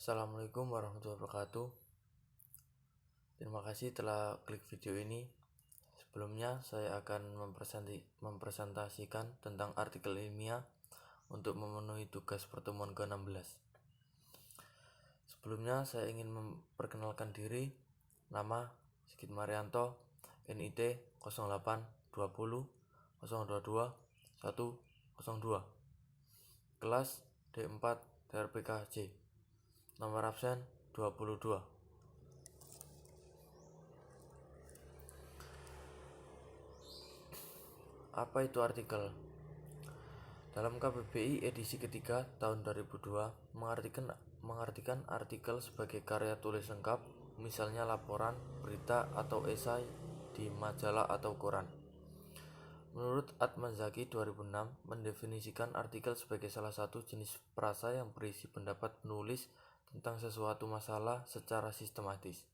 Assalamualaikum warahmatullahi wabarakatuh. Terima kasih telah klik video ini. Sebelumnya saya akan mempresentasikan tentang artikel ilmiah untuk memenuhi tugas pertemuan ke-16. Sebelumnya saya ingin memperkenalkan diri. Nama Sigit Marianto, NID 08 20 022 102, kelas D4 TRPKJ, nomor absen 22. Apa itu artikel? Dalam KBBI edisi ketiga tahun 2002 mengartikan artikel sebagai karya tulis lengkap, misalnya laporan, berita, atau esai di majalah atau koran. Menurut Atmazaki 2006 mendefinisikan artikel sebagai salah satu jenis prasa yang berisi pendapat penulis tentang sesuatu masalah secara sistematis.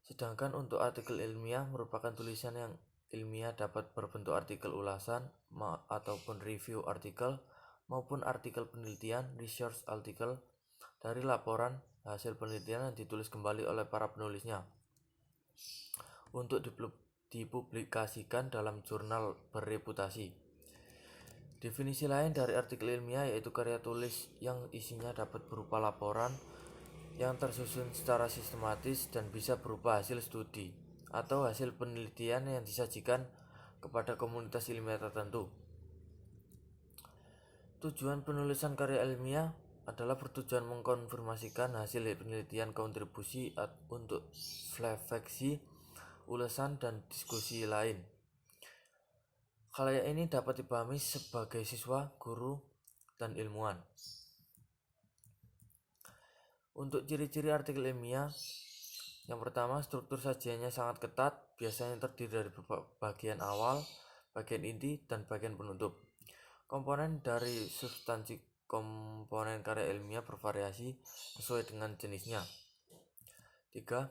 Sedangkan untuk artikel ilmiah merupakan tulisan yang ilmiah dapat berbentuk artikel ulasan ataupun review artikel maupun artikel penelitian research article dari laporan hasil penelitian yang ditulis kembali oleh para penulisnya untuk dipublikasikan dalam jurnal bereputasi. Definisi lain dari artikel ilmiah yaitu karya tulis yang isinya dapat berupa laporan yang tersusun secara sistematis dan bisa berupa hasil studi atau hasil penelitian yang disajikan kepada komunitas ilmiah tertentu. Tujuan penulisan karya ilmiah adalah bertujuan mengkonfirmasikan hasil penelitian, kontribusi untuk refleksi, ulasan, dan diskusi lain. Khalayak ini dapat dipahami sebagai siswa, guru, dan ilmuwan. Untuk ciri-ciri artikel ilmiah, yang pertama, struktur sajiannya sangat ketat, biasanya terdiri dari bagian awal, bagian inti, dan bagian penutup. Komponen dari substansi komponen karya ilmiah bervariasi sesuai dengan jenisnya. 3.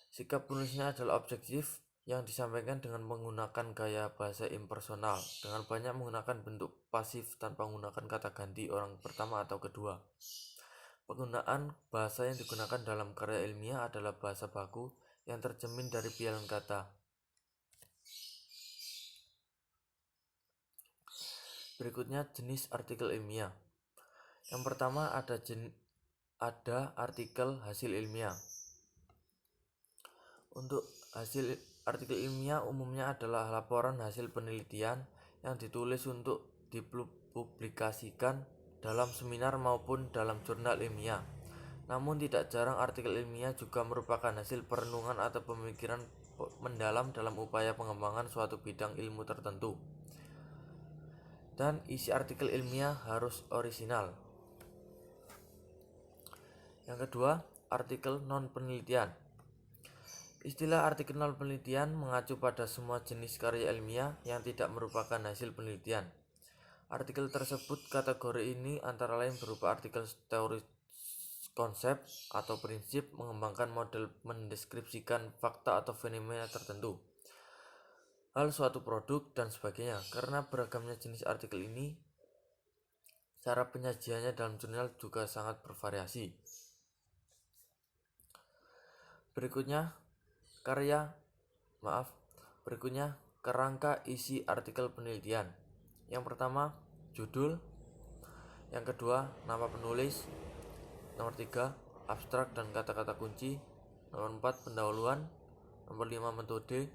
Sikap penulisnya adalah objektif yang disampaikan dengan menggunakan gaya bahasa impersonal, dengan banyak menggunakan bentuk pasif tanpa menggunakan kata ganti orang pertama atau kedua. Penggunaan bahasa yang digunakan dalam karya ilmiah adalah bahasa baku yang tercermin dari pialan kata. Berikutnya jenis artikel ilmiah. Yang pertama ada artikel hasil ilmiah. Untuk hasil artikel ilmiah umumnya adalah laporan hasil penelitian yang ditulis untuk dipublikasikan dalam seminar maupun dalam jurnal ilmiah. Namun tidak jarang artikel ilmiah juga merupakan hasil perenungan atau pemikiran mendalam dalam upaya pengembangan suatu bidang ilmu tertentu. Dan isi artikel ilmiah harus orisinal. Yang kedua, artikel non-penelitian. Istilah artikel non-penelitian mengacu pada semua jenis karya ilmiah yang tidak merupakan hasil penelitian. Artikel tersebut kategori ini antara lain berupa artikel teori konsep atau prinsip, mengembangkan model, mendeskripsikan fakta atau fenomena tertentu, hal suatu produk, dan sebagainya. Karena beragamnya jenis artikel ini, cara penyajiannya dalam jurnal juga sangat bervariasi. Berikutnya kerangka isi artikel penelitian. Yang pertama, judul. Yang kedua, nama penulis. Nomor 3, abstrak dan kata-kata kunci. Nomor 4, pendahuluan. Nomor 5, metode.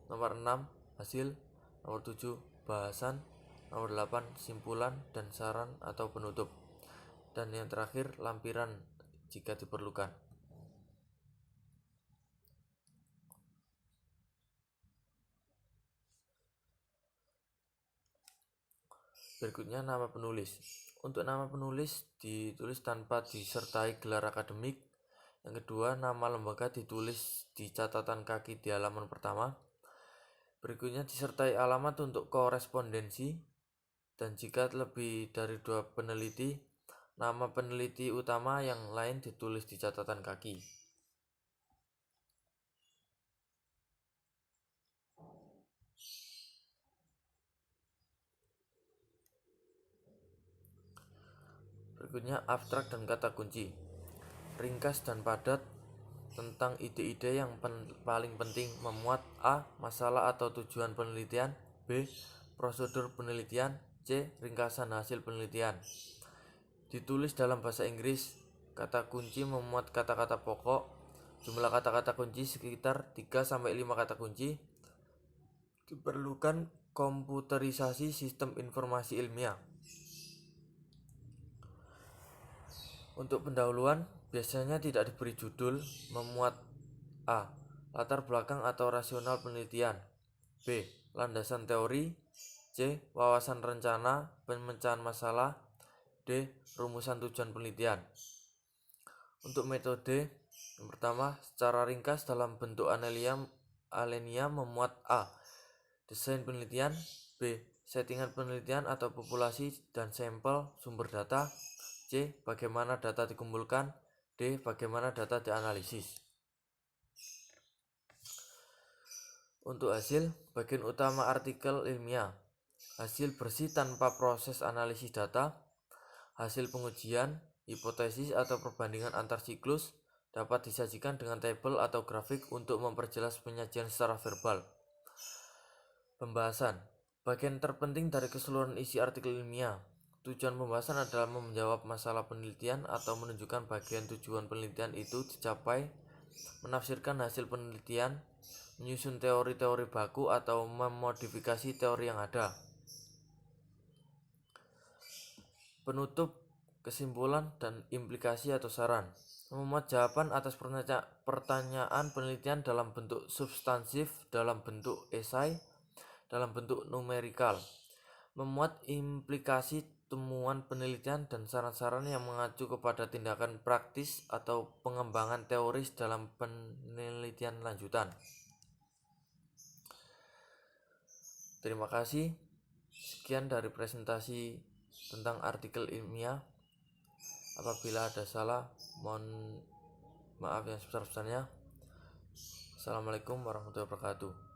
Nomor 6, hasil. Nomor 7, bahasan. Nomor 8, simpulan dan saran atau penutup. Dan yang terakhir, lampiran jika diperlukan. Berikutnya nama penulis. Untuk nama penulis ditulis tanpa disertai gelar akademik. Yang kedua, nama lembaga ditulis di catatan kaki di halaman pertama. Berikutnya disertai alamat untuk korespondensi. Dan jika lebih dari 2 peneliti, nama peneliti utama yang lain ditulis di catatan kaki. Berikutnya abstrak dan kata kunci. Ringkas dan padat tentang ide-ide yang paling penting, memuat A. Masalah atau tujuan penelitian, B. Prosedur penelitian, C. Ringkasan hasil penelitian. Ditulis dalam bahasa Inggris. Kata kunci memuat kata-kata pokok. Jumlah kata-kata kunci sekitar 3-5 kata kunci. Diperlukan komputerisasi sistem informasi ilmiah. Untuk pendahuluan, biasanya tidak diberi judul, memuat A. Latar belakang atau rasional penelitian, B. Landasan teori, C. Wawasan rencana pemecahan masalah, D. Rumusan tujuan penelitian. Untuk metode, yang pertama, secara ringkas dalam bentuk alenia memuat A. Desain penelitian, B. Settingan penelitian atau populasi dan sampel sumber data, C. Bagaimana data dikumpulkan, D. Bagaimana data dianalisis. Untuk hasil, bagian utama artikel ilmiah, hasil bersih tanpa proses analisis data, hasil pengujian, hipotesis atau perbandingan antar siklus, dapat disajikan dengan tabel atau grafik untuk memperjelas penyajian secara verbal. Pembahasan, bagian terpenting dari keseluruhan isi artikel ilmiah. Tujuan pembahasan adalah menjawab masalah penelitian atau menunjukkan bagian tujuan penelitian itu dicapai, menafsirkan hasil penelitian, menyusun teori-teori baku atau memodifikasi teori yang ada. Penutup, kesimpulan, dan implikasi atau saran. Memuat jawaban atas pertanyaan penelitian dalam bentuk substansif, dalam bentuk esai, dalam bentuk numerikal. Memuat implikasi temuan penelitian dan saran-saran yang mengacu kepada tindakan praktis atau pengembangan teoris dalam penelitian lanjutan. Terima kasih. Sekian dari presentasi tentang artikel ilmiah. Apabila ada salah, mohon maaf yang sebesar-besarnya. Assalamualaikum warahmatullahi wabarakatuh.